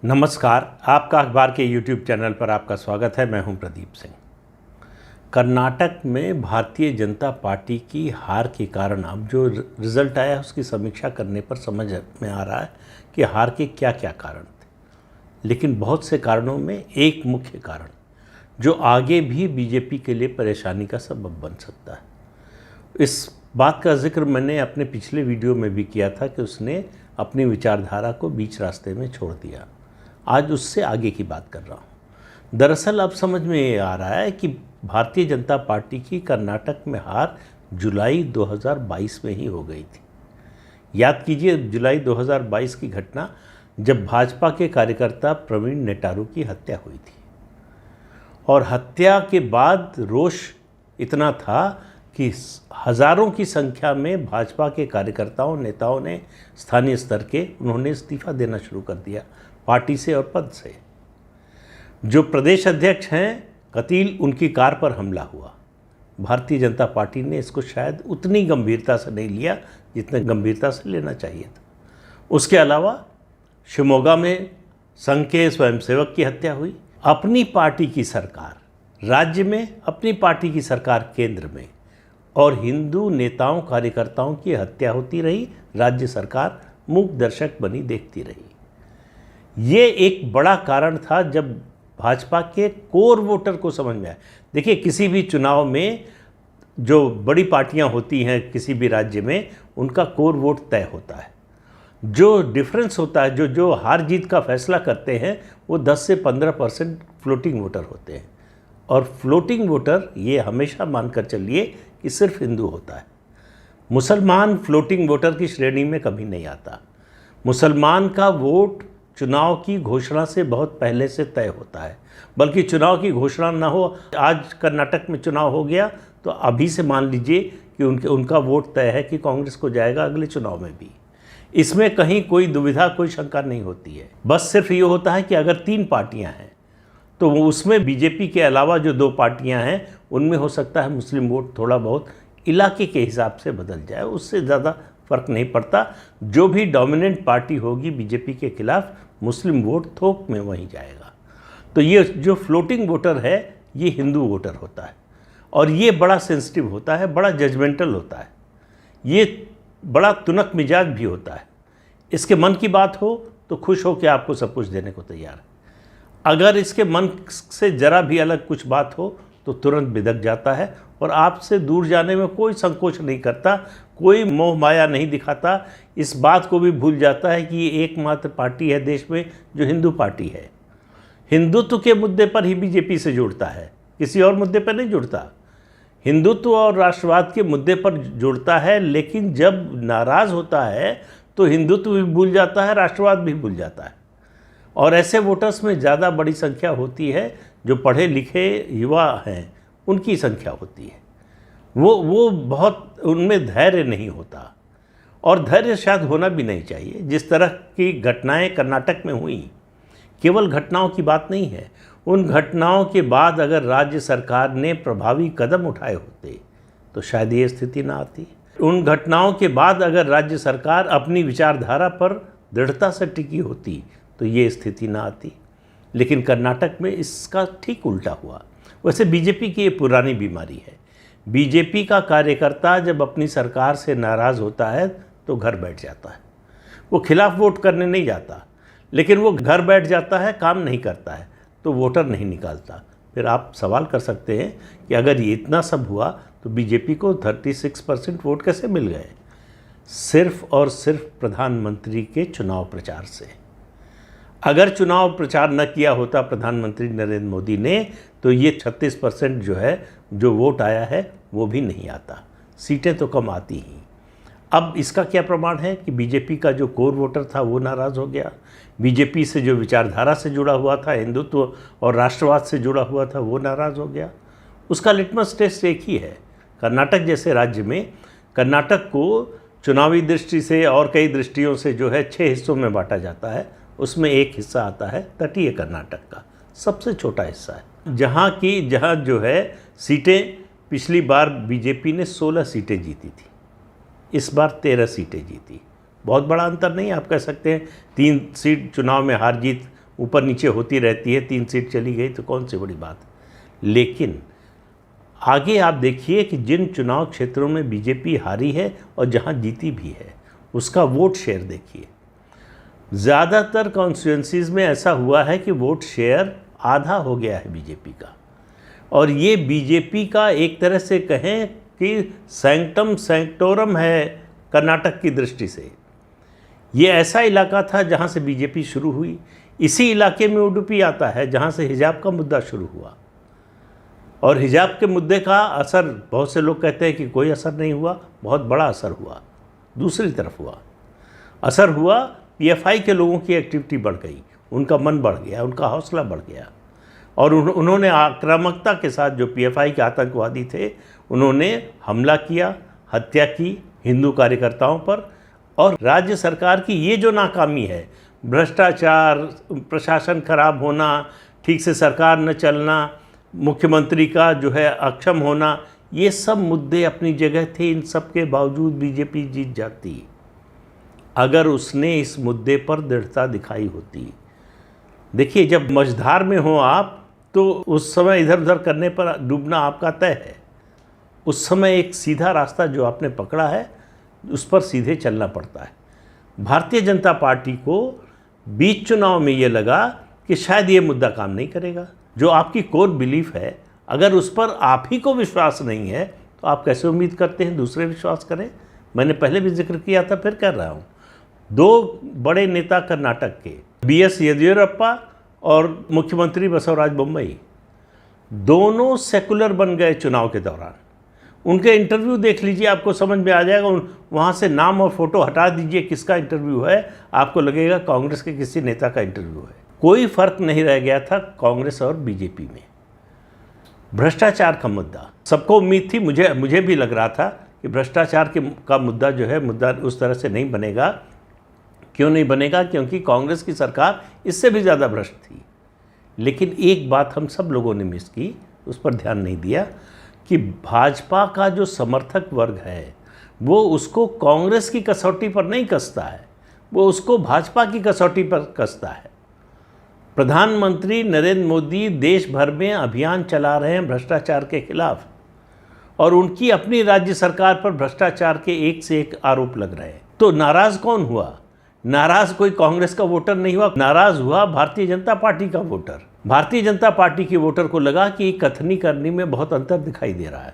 नमस्कार, आपका अखबार के YouTube चैनल पर आपका स्वागत है। मैं हूं प्रदीप सिंह। कर्नाटक में भारतीय जनता पार्टी की हार के कारण अब जो रिज़ल्ट आया है उसकी समीक्षा करने पर समझ में आ रहा है कि हार के क्या क्या कारण थे। लेकिन बहुत से कारणों में एक मुख्य कारण जो आगे भी बीजेपी के लिए परेशानी का सबब बन सकता है। इस बात का जिक्र मैंने अपने पिछले वीडियो में भी किया था कि उसने अपनी विचारधारा को बीच रास्ते में छोड़ दिया। आज उससे आगे की बात कर रहा हूँ। दरअसल अब समझ में ये आ रहा है कि भारतीय जनता पार्टी की कर्नाटक में हार जुलाई 2022 में ही हो गई थी। याद कीजिए, जुलाई 2022 की घटना जब भाजपा के कार्यकर्ता प्रवीण नेटारू की हत्या हुई थी और हत्या के बाद रोष इतना था कि हज़ारों की संख्या में भाजपा के कार्यकर्ताओं नेताओं ने स्थानीय स्तर के उन्होंने इस्तीफा देना शुरू कर दिया पार्टी से और पद से। जो प्रदेश अध्यक्ष हैं कतील, उनकी कार पर हमला हुआ। भारतीय जनता पार्टी ने इसको शायद उतनी गंभीरता से नहीं लिया जितने गंभीरता से लेना चाहिए था। उसके अलावा शिमोगा में संघ के स्वयंसेवक की हत्या हुई। अपनी पार्टी की सरकार राज्य में, अपनी पार्टी की सरकार केंद्र में, और हिंदू नेताओं कार्यकर्ताओं की हत्या होती रही। राज्य सरकार मूक दर्शक बनी देखती रही। ये एक बड़ा कारण था जब भाजपा के कोर वोटर को समझ में आया। देखिए, किसी भी चुनाव में जो बड़ी पार्टियां होती हैं किसी भी राज्य में, उनका कोर वोट तय होता है। जो डिफरेंस होता है, जो हार जीत का फैसला करते हैं, वो 10 से 15% फ्लोटिंग वोटर होते हैं। और फ्लोटिंग वोटर ये हमेशा मानकर चलिए कि सिर्फ हिंदू होता है। मुसलमान फ्लोटिंग वोटर की श्रेणी में कभी नहीं आता। मुसलमान का वोट चुनाव की घोषणा से बहुत पहले से तय होता है। बल्कि चुनाव की घोषणा ना हो, आज कर्नाटक में चुनाव हो गया तो अभी से मान लीजिए कि उनका वोट तय है कि कांग्रेस को जाएगा अगले चुनाव में भी। इसमें कहीं कोई दुविधा, कोई शंका नहीं होती है। बस सिर्फ ये होता है कि अगर 3 पार्टियां हैं तो उसमें बीजेपी के अलावा जो 2 पार्टियां हैं उनमें हो सकता है मुस्लिम वोट थोड़ा बहुत इलाके के हिसाब से बदल जाए, उससे ज़्यादा फर्क नहीं पड़ता। जो भी डोमिनेंट पार्टी होगी बीजेपी के खिलाफ, मुस्लिम वोट थोक में वहीं जाएगा। तो ये जो फ्लोटिंग वोटर है ये हिंदू वोटर होता है और ये बड़ा सेंसिटिव होता है, बड़ा जजमेंटल होता है, ये बड़ा तुनक मिजाज भी होता है। इसके मन की बात हो तो खुश हो कि आपको सब कुछ देने को तैयार है। अगर इसके मन से ज़रा भी अलग कुछ बात हो तो तुरंत बिदक जाता है और आपसे दूर जाने में कोई संकोच नहीं करता, कोई मोह माया नहीं दिखाता। इस बात को भी भूल जाता है कि ये एकमात्र पार्टी है देश में जो हिंदू पार्टी है। हिंदुत्व के मुद्दे पर ही बीजेपी से जुड़ता है, किसी और मुद्दे पर नहीं जुड़ता। हिंदुत्व और राष्ट्रवाद के मुद्दे पर जुड़ता है, लेकिन जब नाराज़ होता है तो हिंदुत्व भी भूल जाता है, राष्ट्रवाद भी भूल जाता है। और ऐसे वोटर्स में ज़्यादा बड़ी संख्या होती है जो पढ़े लिखे युवा हैं, उनकी संख्या होती है। वो बहुत, उनमें धैर्य नहीं होता और धैर्य शायद होना भी नहीं चाहिए। जिस तरह की घटनाएं कर्नाटक में हुई, केवल घटनाओं की बात नहीं है। उन घटनाओं के बाद अगर राज्य सरकार ने प्रभावी कदम उठाए होते तो शायद ये स्थिति ना आती। उन घटनाओं के बाद अगर राज्य सरकार अपनी विचारधारा पर दृढ़ता से टिकी होती तो ये स्थिति ना आती। लेकिन कर्नाटक में इसका ठीक उल्टा हुआ। वैसे बीजेपी की ये पुरानी बीमारी है। बीजेपी का कार्यकर्ता जब अपनी सरकार से नाराज़ होता है तो घर बैठ जाता है। वो खिलाफ वोट करने नहीं जाता, लेकिन वो घर बैठ जाता है, काम नहीं करता है, तो वोटर नहीं निकालता। फिर आप सवाल कर सकते हैं कि अगर ये इतना सब हुआ तो बीजेपी को 36% वोट कैसे मिल गए? सिर्फ और सिर्फ प्रधानमंत्री के चुनाव प्रचार से। अगर चुनाव प्रचार न किया होता प्रधानमंत्री नरेंद्र मोदी ने तो ये 36% जो है, जो वोट आया है, वो भी नहीं आता। सीटें तो कम आती ही। अब इसका क्या प्रमाण है कि बीजेपी का जो कोर वोटर था वो नाराज़ हो गया। बीजेपी से जो विचारधारा से जुड़ा हुआ था, हिंदुत्व और राष्ट्रवाद से जुड़ा हुआ था, वो नाराज़ हो गया। उसका लिटमस टेस्ट एक ही है। कर्नाटक जैसे राज्य में, कर्नाटक को चुनावी दृष्टि से और कई दृष्टियों से जो है 6 हिस्सों में बांटा जाता है। उसमें एक हिस्सा आता है तटीय कर्नाटक का, सबसे छोटा हिस्सा है, जहाँ जो है सीटें, पिछली बार बीजेपी ने 16 सीटें जीती थी, इस बार 13 सीटें जीती। बहुत बड़ा अंतर नहीं, आप कह सकते हैं 3 सीट चुनाव में हार जीत ऊपर नीचे होती रहती है, 3 सीट चली गई तो कौन सी बड़ी बात। लेकिन आगे आप देखिए कि जिन चुनाव क्षेत्रों में बीजेपी हारी है और जहाँ जीती भी है, उसका वोट शेयर देखिए। ज़्यादातर कॉन्स्टिट्यूंसीज़ में ऐसा हुआ है कि वोट शेयर आधा हो गया है बीजेपी का, और ये बीजेपी का एक तरह से कहें कि सैंक्टम सैंक्टोरम है कर्नाटक की दृष्टि से। ये ऐसा इलाका था जहाँ से बीजेपी शुरू हुई। इसी इलाके में उडुपी आता है जहाँ से हिजाब का मुद्दा शुरू हुआ, और हिजाब के मुद्दे का असर, बहुत से लोग कहते हैं कि कोई असर नहीं हुआ, बहुत बड़ा असर हुआ। दूसरी तरफ हुआ, असर हुआ, पीएफआई के लोगों की एक्टिविटी बढ़ गई, उनका मन बढ़ गया, उनका हौसला बढ़ गया, और उन्होंने आक्रामकता के साथ, जो पीएफआई के आतंकवादी थे, उन्होंने हमला किया, हत्या की हिंदू कार्यकर्ताओं पर। और राज्य सरकार की ये जो नाकामी है, भ्रष्टाचार, प्रशासन खराब होना, ठीक से सरकार न चलना, मुख्यमंत्री का जो है अक्षम होना, ये सब मुद्दे अपनी जगह थे। इन सब के बावजूद बीजेपी जीत जाती अगर उसने इस मुद्दे पर दृढ़ता दिखाई होती। देखिए, जब मझधार में हो आप तो उस समय इधर उधर करने पर डूबना आपका तय है। उस समय एक सीधा रास्ता जो आपने पकड़ा है, उस पर सीधे चलना पड़ता है। भारतीय जनता पार्टी को बीच चुनाव में ये लगा कि शायद ये मुद्दा काम नहीं करेगा। जो आपकी कोर बिलीफ है, अगर उस पर आप ही को विश्वास नहीं है तो आप कैसे उम्मीद करते हैं दूसरे विश्वास करें। मैंने पहले भी जिक्र किया था, फिर कर रहा हूँ। 2 बड़े नेता कर्नाटक के, बीएस येदियुरप्पा और मुख्यमंत्री बसवराज बोम्मई, दोनों सेकुलर बन गए चुनाव के दौरान। उनके इंटरव्यू देख लीजिए, आपको समझ में आ जाएगा। वहाँ से नाम और फोटो हटा दीजिए किसका इंटरव्यू है, आपको लगेगा कांग्रेस के किसी नेता का इंटरव्यू है। कोई फर्क नहीं रह गया था कांग्रेस और बीजेपी में। भ्रष्टाचार का मुद्दा, सबको उम्मीद थी, मुझे भी लग रहा था कि भ्रष्टाचार का मुद्दा जो है, मुद्दा उस तरह से नहीं बनेगा। क्यों नहीं बनेगा? क्योंकि कांग्रेस की सरकार इससे भी ज़्यादा भ्रष्ट थी। लेकिन एक बात हम सब लोगों ने मिस की, उस पर ध्यान नहीं दिया कि भाजपा का जो समर्थक वर्ग है, वो उसको कांग्रेस की कसौटी पर नहीं कसता है, वो उसको भाजपा की कसौटी पर कसता है। प्रधानमंत्री नरेंद्र मोदी देश भर में अभियान चला रहे हैं भ्रष्टाचार के खिलाफ, और उनकी अपनी राज्य सरकार पर भ्रष्टाचार के एक से एक आरोप लग रहे हैं। तो नाराज़ कौन हुआ? नाराज़ कोई कांग्रेस का वोटर नहीं हुआ, नाराज़ हुआ भारतीय जनता पार्टी का वोटर। भारतीय जनता पार्टी के वोटर को लगा कि कथनी करनी में बहुत अंतर दिखाई दे रहा है।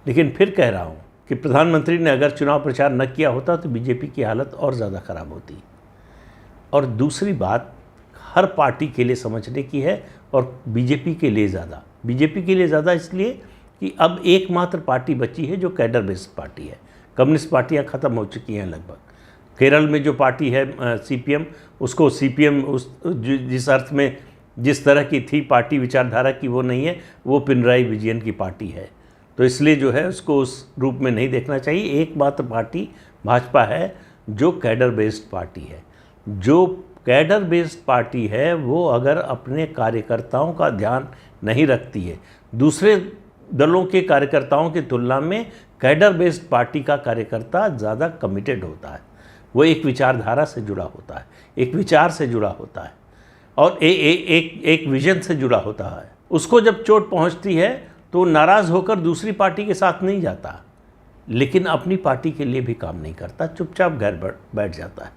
लेकिन फिर कह रहा हूँ कि प्रधानमंत्री ने अगर चुनाव प्रचार न किया होता तो बीजेपी की हालत और ज़्यादा खराब होती। और दूसरी बात हर पार्टी के लिए समझने की है, और बीजेपी के लिए ज़्यादा इसलिए कि अब एकमात्र पार्टी बची है जो कैडर बेस्ड पार्टी है। कम्युनिस्ट पार्टियाँ ख़त्म हो चुकी हैं लगभग। केरल में जो पार्टी है सीपीएम, उसको सीपीएम जिस अर्थ में जिस तरह की थी पार्टी विचारधारा की, वो नहीं है, वो पिनराई विजयन की पार्टी है। तो इसलिए जो है उसको उस रूप में नहीं देखना चाहिए। एकमात्र पार्टी भाजपा है जो कैडर बेस्ड पार्टी है। जो कैडर बेस्ड पार्टी है वो अगर अपने कार्यकर्ताओं का ध्यान नहीं रखती है, दूसरे दलों के कार्यकर्ताओं की तुलना में कैडर बेस्ड पार्टी का कार्यकर्ता ज़्यादा कमिटेड होता है। वो एक विचारधारा से जुड़ा होता है, एक विचार से जुड़ा होता है, और एक विजन से जुड़ा होता है। उसको जब चोट पहुंचती है तो नाराज़ होकर दूसरी पार्टी के साथ नहीं जाता, लेकिन अपनी पार्टी के लिए भी काम नहीं करता, चुपचाप घर बैठ जाता है।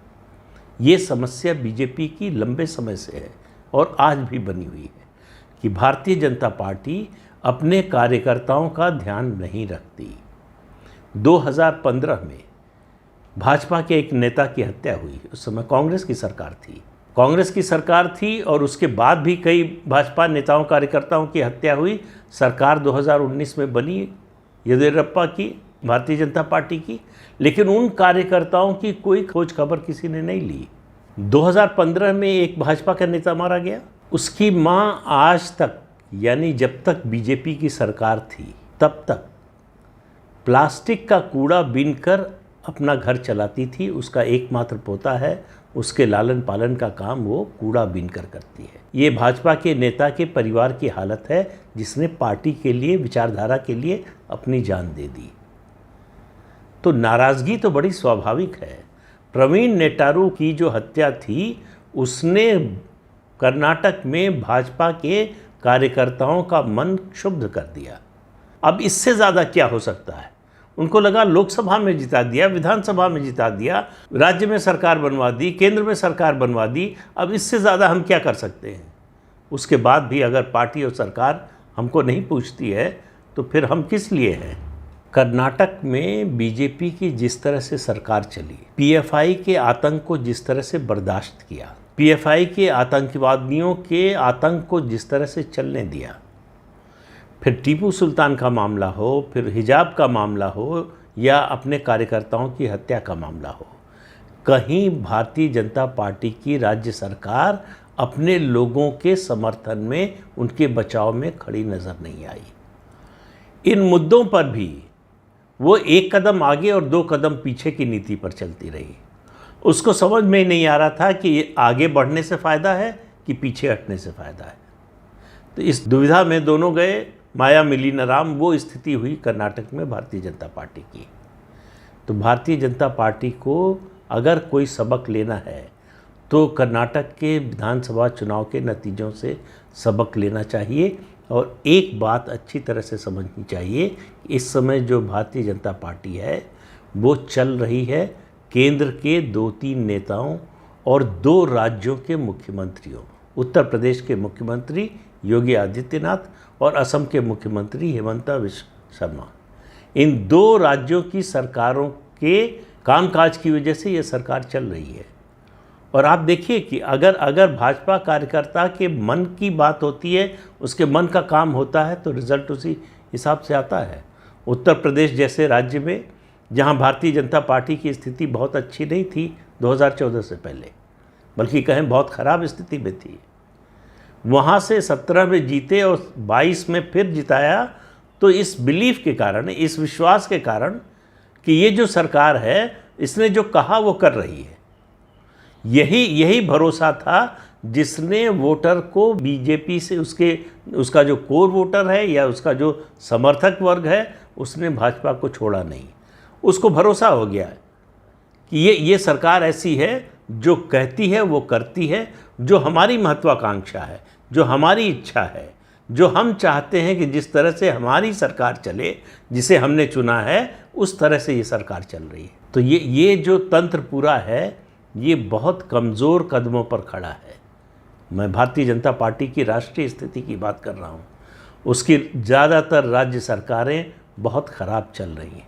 ये समस्या बीजेपी की लंबे समय से है और आज भी बनी हुई है कि भारतीय जनता पार्टी अपने कार्यकर्ताओं का ध्यान नहीं रखती। 2015 में भाजपा के एक नेता की हत्या हुई। उस समय कांग्रेस की सरकार थी और उसके बाद भी कई भाजपा नेताओं कार्यकर्ताओं की हत्या हुई। सरकार 2019 में बनी येदियुरप्पा की, भारतीय जनता पार्टी की, लेकिन उन कार्यकर्ताओं की कोई खोज खबर किसी ने नहीं ली। 2015 में एक भाजपा का नेता मारा गया। उसकी मां आज तक, यानी जब तक बीजेपी की सरकार थी तब तक प्लास्टिक का कूड़ा बीनकर अपना घर चलाती थी। उसका एकमात्र पोता है, उसके लालन पालन का काम वो कूड़ा बीनकर करती है। ये भाजपा के नेता के परिवार की हालत है जिसने पार्टी के लिए, विचारधारा के लिए अपनी जान दे दी। तो नाराज़गी तो बड़ी स्वाभाविक है। प्रवीण नेटारू की जो हत्या थी, उसने कर्नाटक में भाजपा के कार्यकर्ताओं का मन क्षुब्ध कर दिया। अब इससे ज़्यादा क्या हो सकता है? उनको लगा लोकसभा में जिता दिया, विधानसभा में जिता दिया, राज्य में सरकार बनवा दी, केंद्र में सरकार बनवा दी, अब इससे ज़्यादा हम क्या कर सकते हैं? उसके बाद भी अगर पार्टी और सरकार हमको नहीं पूछती है तो फिर हम किस लिए हैं? कर्नाटक में बीजेपी की जिस तरह से सरकार चली, पीएफआई के आतंक को जिस तरह से बर्दाश्त किया, पीएफआई के आतंकवादियों के आतंक को जिस तरह से चलने दिया, फिर टीपू सुल्तान का मामला हो, फिर हिजाब का मामला हो या अपने कार्यकर्ताओं की हत्या का मामला हो, कहीं भारतीय जनता पार्टी की राज्य सरकार अपने लोगों के समर्थन में, उनके बचाव में खड़ी नज़र नहीं आई। इन मुद्दों पर भी वो एक कदम आगे और दो कदम पीछे की नीति पर चलती रही। उसको समझ में नहीं आ रहा था कि ये आगे बढ़ने से फ़ायदा है कि पीछे हटने से फ़ायदा है। तो इस दुविधा में दोनों गए, माया मिली न राम, वो स्थिति हुई कर्नाटक में भारतीय जनता पार्टी की। तो भारतीय जनता पार्टी को अगर कोई सबक लेना है तो कर्नाटक के विधानसभा चुनाव के नतीजों से सबक लेना चाहिए। और एक बात अच्छी तरह से समझनी चाहिए, इस समय जो भारतीय जनता पार्टी है वो चल रही है केंद्र के 2-3 नेताओं और 2 राज्यों के मुख्यमंत्रियों, उत्तर प्रदेश के मुख्यमंत्री योगी आदित्यनाथ और असम के मुख्यमंत्री हिमंता बिस्वा शर्मा। इन 2 राज्यों की सरकारों के कामकाज की वजह से ये सरकार चल रही है। और आप देखिए कि अगर भाजपा कार्यकर्ता के मन की बात होती है, उसके मन का काम होता है, तो रिज़ल्ट उसी हिसाब से आता है। उत्तर प्रदेश जैसे राज्य में जहां भारतीय जनता पार्टी की स्थिति बहुत अच्छी नहीं थी 2014 से पहले, बल्कि कहें बहुत ख़राब स्थिति में थी, वहां से 17 में जीते और 22 में फिर जिताया। तो इस बिलीफ के कारण, इस विश्वास के कारण कि ये जो सरकार है इसने जो कहा वो कर रही है, यही भरोसा था जिसने वोटर को बीजेपी से, उसका जो कोर वोटर है या उसका जो समर्थक वर्ग है, उसने भाजपा को छोड़ा नहीं। उसको भरोसा हो गया कि ये सरकार ऐसी है जो कहती है वो करती है, जो हमारी महत्वाकांक्षा है, जो हमारी इच्छा है, जो हम चाहते हैं कि जिस तरह से हमारी सरकार चले, जिसे हमने चुना है, उस तरह से ये सरकार चल रही है। तो ये जो तंत्र पूरा है ये बहुत कमज़ोर कदमों पर खड़ा है। मैं भारतीय जनता पार्टी की राष्ट्रीय स्थिति की बात कर रहा हूँ। उसकी ज़्यादातर राज्य सरकारें बहुत ख़राब चल रही हैं,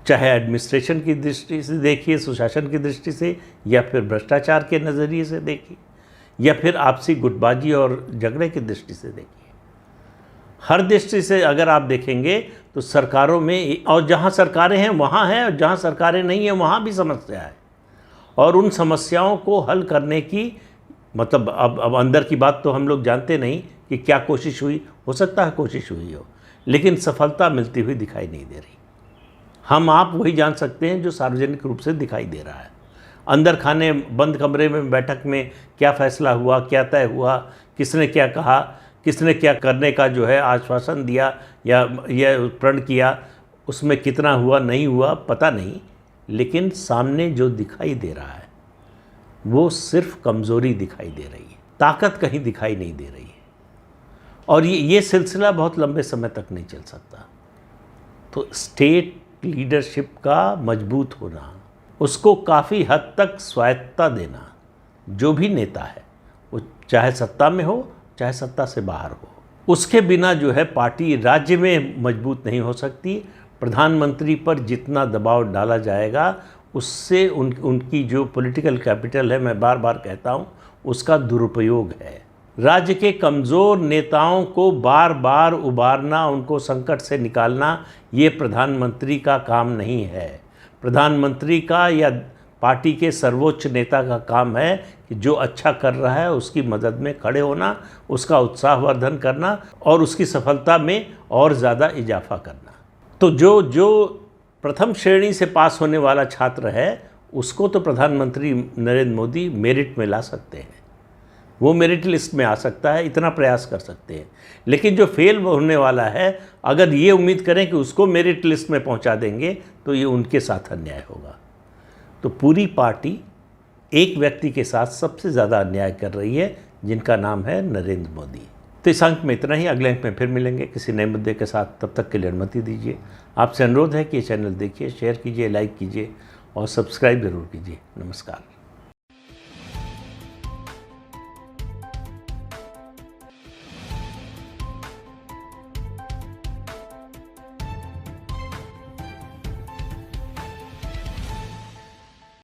चाहे एडमिनिस्ट्रेशन की दृष्टि से देखिए, सुशासन की दृष्टि से, या फिर भ्रष्टाचार के नज़रिए से देखिए, या फिर आपसी गुटबाजी और झगड़े की दृष्टि से देखिए। हर दृष्टि से अगर आप देखेंगे तो सरकारों में, और जहाँ सरकारें हैं वहाँ है, और जहाँ सरकारें नहीं हैं वहाँ भी समस्या है। और उन समस्याओं को हल करने की, मतलब अब अंदर की बात तो हम लोग जानते नहीं कि क्या कोशिश हुई, हो सकता है कोशिश हुई हो, लेकिन सफलता मिलती हुई दिखाई नहीं दे रही। हम आप वही जान सकते हैं जो सार्वजनिक रूप से दिखाई दे रहा है। अंदर खाने बंद कमरे में बैठक में क्या फैसला हुआ, क्या तय हुआ, किसने क्या कहा, किसने क्या करने का जो है आश्वासन दिया या प्रण किया, उसमें कितना हुआ नहीं हुआ पता नहीं, लेकिन सामने जो दिखाई दे रहा है वो सिर्फ कमज़ोरी दिखाई दे रही है, ताकत कहीं दिखाई नहीं दे रही है। और ये सिलसिला बहुत लंबे समय तक नहीं चल सकता। तो स्टेट लीडरशिप का मजबूत होना, उसको काफ़ी हद तक स्वायत्तता देना, जो भी नेता है वो चाहे सत्ता में हो चाहे सत्ता से बाहर हो, उसके बिना जो है पार्टी राज्य में मजबूत नहीं हो सकती। प्रधानमंत्री पर जितना दबाव डाला जाएगा उससे उनकी जो पॉलिटिकल कैपिटल है, मैं बार बार कहता हूँ, उसका दुरुपयोग है। राज्य के कमज़ोर नेताओं को बार बार उबारना, उनको संकट से निकालना, ये प्रधानमंत्री का काम नहीं है। प्रधानमंत्री का या पार्टी के सर्वोच्च नेता का काम है कि जो अच्छा कर रहा है उसकी मदद में खड़े होना, उसका उत्साहवर्धन करना और उसकी सफलता में और ज़्यादा इजाफा करना। तो जो प्रथम श्रेणी से पास होने वाला छात्र है उसको तो प्रधानमंत्री नरेंद्र मोदी मेरिट में ला सकते हैं, वो मेरिट लिस्ट में आ सकता है, इतना प्रयास कर सकते हैं। लेकिन जो फेल होने वाला है, अगर ये उम्मीद करें कि उसको मेरिट लिस्ट में पहुंचा देंगे तो ये उनके साथ अन्याय होगा। तो पूरी पार्टी एक व्यक्ति के साथ सबसे ज़्यादा अन्याय कर रही है, जिनका नाम है नरेंद्र मोदी। तो इस अंक में इतना ही। अगले अंक में फिर मिलेंगे किसी नए मुद्दे के साथ। तब तक के लिए अनुमति दीजिए। आपसे अनुरोध है कि ये चैनल देखिए, शेयर कीजिए, लाइक कीजिए और सब्सक्राइब जरूर कीजिए। नमस्कार।